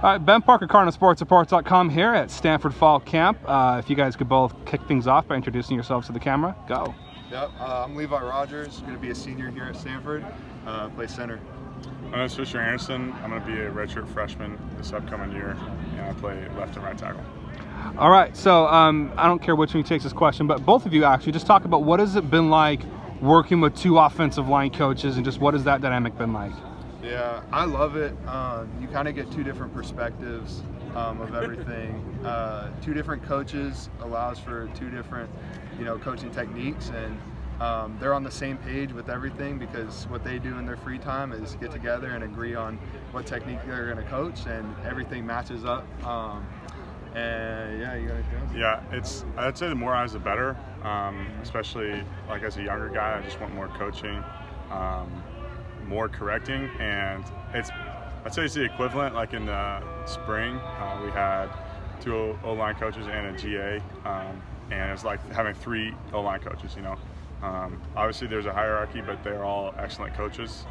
All right, Ben Parker, CardinalSportsReport.com here at Stanford Fall Camp. If you guys could both kick things off by introducing yourselves to the camera, go. Yep, I'm Levi Rogers, going to be a senior here at Stanford, play center. My name is Fisher Anderson. I'm going to be a redshirt freshman this upcoming year, and I play left and right tackle. All right, so I don't care which one takes this question, but both of you actually just talk about what has it been like working with two offensive line coaches, and just what has that dynamic been like? Yeah, I love it. You kind of get two different perspectives of everything. Two different coaches allows for two different, coaching techniques, and they're on the same page with everything because what they do in their free time is get together and agree on what technique they're going to coach, and everything matches up. And yeah, you got to. Yeah, I'd say the more eyes, the better. Especially like as a younger guy, I just want more coaching. More correcting, and I'd say it's the equivalent. Like in the spring, we had two O-line coaches and a GA, and it's like having three O-line coaches. Obviously there's a hierarchy, but they're all excellent coaches,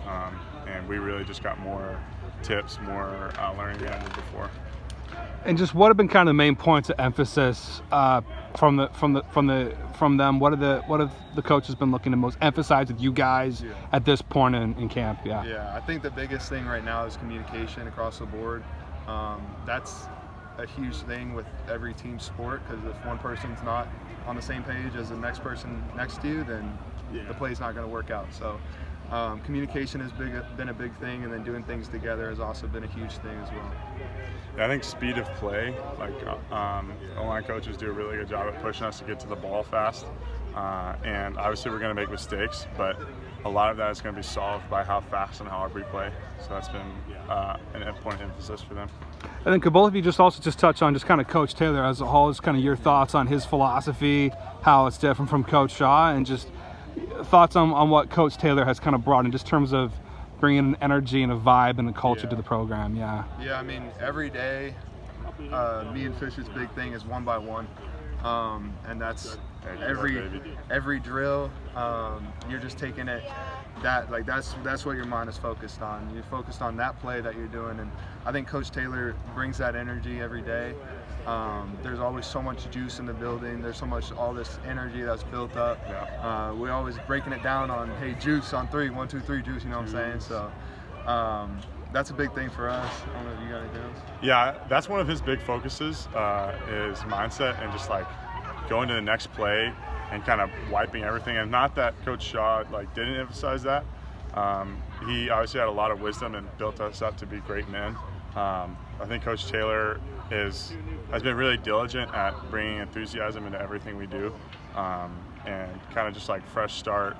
and we really just got more tips, more learning than I did before. And just what have been kind of the main points of emphasis from them? What have the coaches been looking to most emphasize with you guys at this point in camp? Yeah, I think the biggest thing right now is communication across the board. That's a huge thing with every team sport, because if one person's not on the same page as the next person next to you, then the play's not going to work out. So communication has been a big thing, and then doing things together has also been a huge thing as well. Yeah, I think speed of play, like O-line coaches do a really good job at pushing us to get to the ball fast, and obviously we're going to make mistakes, but a lot of that is going to be solved by how fast and how hard we play. So that's been an point of emphasis for them. And then could both of you just touch on just kind of Coach Taylor as a whole, just kind of your thoughts on his philosophy, how it's different from Coach Shaw, and just thoughts on what Coach Taylor has kind of brought in just terms of bringing an energy and a vibe and a culture to the program. Yeah, I mean, every day, me and Fisher's big thing is one by one, and that's every drill. You're just taking it that's what your mind is focused on. You're focused on that play that you're doing, and I think Coach Taylor brings that energy every day. There's always so much juice in the building. There's all this energy that's built up. We're always breaking it down on, hey, juice on 3, 1, 2, 3, juice. You know what I'm saying? So that's a big thing for us. I don't know if you got anything else. Yeah, that's one of his big focuses is mindset and just like going to the next play and kind of wiping everything. And not that Coach Shaw didn't emphasize that. He obviously had a lot of wisdom and built us up to be great men. I think Coach Taylor has been really diligent at bringing enthusiasm into everything we do, and kind of just like fresh start,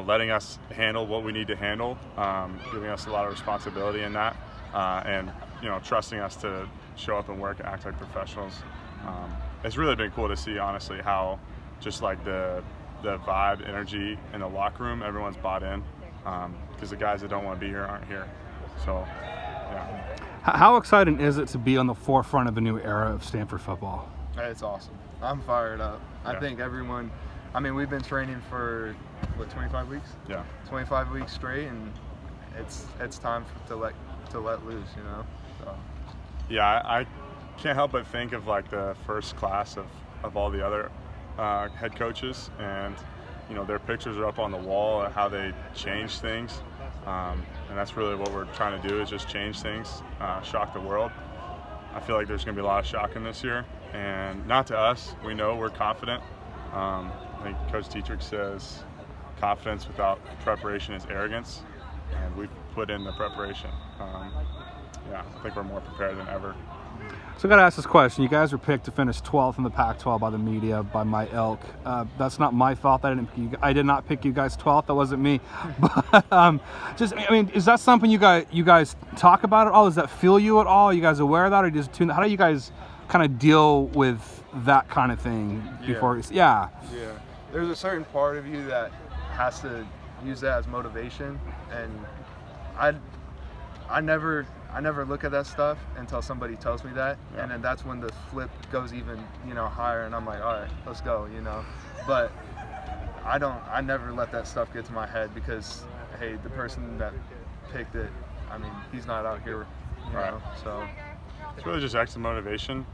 letting us handle what we need to handle, giving us a lot of responsibility in that, and trusting us to show up and work and act like professionals. It's really been cool to see, honestly, how just like the vibe, energy in the locker room, everyone's bought in, because the guys that don't want to be here aren't here. So, yeah. How exciting is it to be on the forefront of a new era of Stanford football? It's awesome. I'm fired up. I think everyone, we've been training for, 25 weeks? Yeah. 25 weeks straight, and it's time to let loose, So. Yeah, I can't help but think of the first class of all the other head coaches, and their pictures are up on the wall of how they change things. And that's really what we're trying to do, is just change things, shock the world. I feel like there's going to be a lot of shocking this year, and not to us. We know we're confident. I think Coach Dietrich says confidence without preparation is arrogance, and we've put in the preparation. I think we're more prepared than ever. So I got to ask this question. You guys were picked to finish 12th in the Pac-12 by the media, by my ilk. That's not my fault. I did not pick you guys 12th. That wasn't me. But is that something you guys talk about at all? Does that feel you at all? Are you guys aware of that, or just how do you guys kind of deal with that kind of thing before? Yeah. There's a certain part of you that has to use that as motivation, and I never look at that stuff until somebody tells me that, and then that's when the flip goes even higher, and I'm like, all right, let's go, But I never let that stuff get to my head, because hey, the person that picked it, he's not out here you Right. know, so. It's really just extra motivation,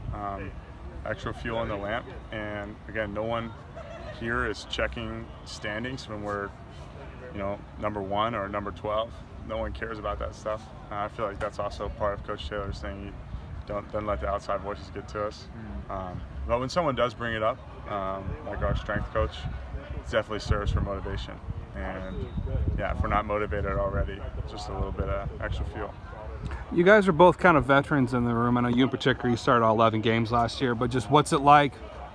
extra fuel in the lamp, and again, no one here is checking standings when we're, number 1 or number 12. No one cares about that stuff. I feel like that's also part of Coach Taylor's thing. You don't let the outside voices get to us. But when someone does bring it up, like our strength coach, it definitely serves for motivation. And yeah, if we're not motivated already, just a little bit of extra fuel. You guys are both kind of veterans in the room. I know you in particular, you started all 11 games last year, but just what's it like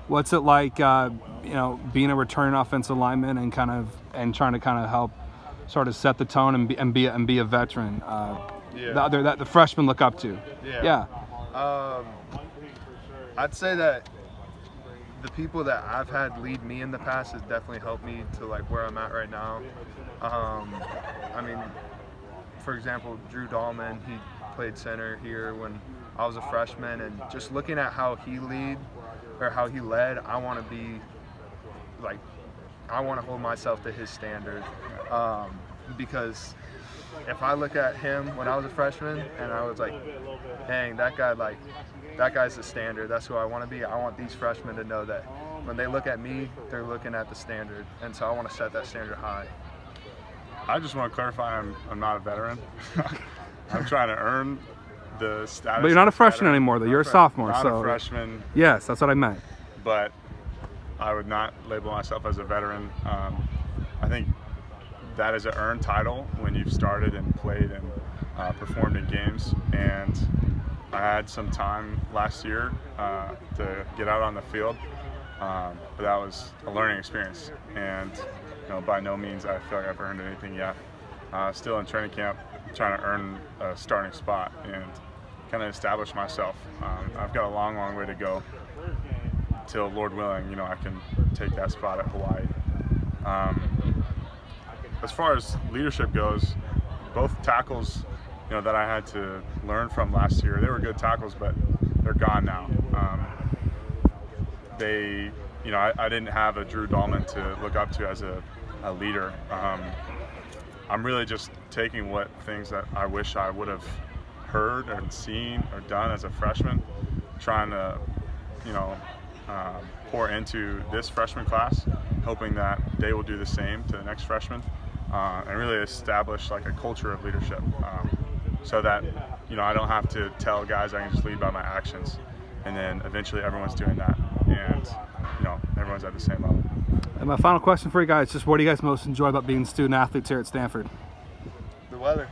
being a returning offensive lineman and trying to kind of help sort of set the tone and be a veteran that the freshmen look up to. I'd say that the people that I've had lead me in the past has definitely helped me to like where I'm at right now. I mean, for example, Drew Dahlman, he played center here when I was a freshman, and just looking at how he led, I want to be like, I want to hold myself to his standard, because if I look at him when I was a freshman and I was like, dang, that guy's the standard. That's who I want to be. I want these freshmen to know that when they look at me, they're looking at the standard, and so I want to set that standard high. I just want to clarify, I'm not a veteran. I'm trying to earn the status. But you're not a freshman veteran. anymore, though. You're a sophomore. Not so a freshman. Yes, that's what I meant. But I would not label myself as a veteran. I think that is an earned title when you've started and played and performed in games. And I had some time last year to get out on the field, but that was a learning experience. And by no means I feel like I've earned anything yet. Still in training camp, trying to earn a starting spot and kind of establish myself. I've got a long, long way to go till, Lord willing, I can take that spot at Hawaii. As far as leadership goes, both tackles, that I had to learn from last year, they were good tackles, but they're gone now. I didn't have a Drew Dahlman to look up to as a leader. I'm really just taking what things that I wish I would have heard or seen or done as a freshman, trying to, pour into this freshman class, hoping that they will do the same to the next freshman, and really establish like a culture of leadership, so that, I don't have to tell guys, I can just lead by my actions, and then eventually everyone's doing that, and everyone's at the same level. And my final question for you guys, just what do you guys most enjoy about being student athletes here at Stanford? The weather.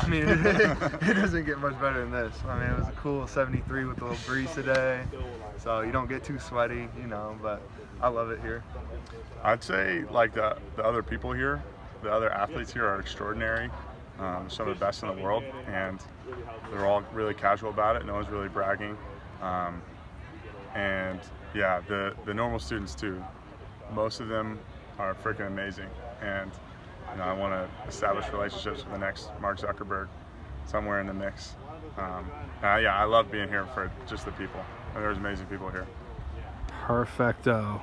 I mean, it doesn't get much better than this. I mean, it was a cool 73 with a little breeze today, so you don't get too sweaty, but I love it here. I'd say like the other people here, the other athletes here are extraordinary. Some of the best in the world, and they're all really casual about it. No one's really bragging. And yeah, the normal students too. Most of them are freaking amazing, and I want to establish relationships with the next Mark Zuckerberg, somewhere in the mix. I love being here for just the people. There's amazing people here. Perfecto.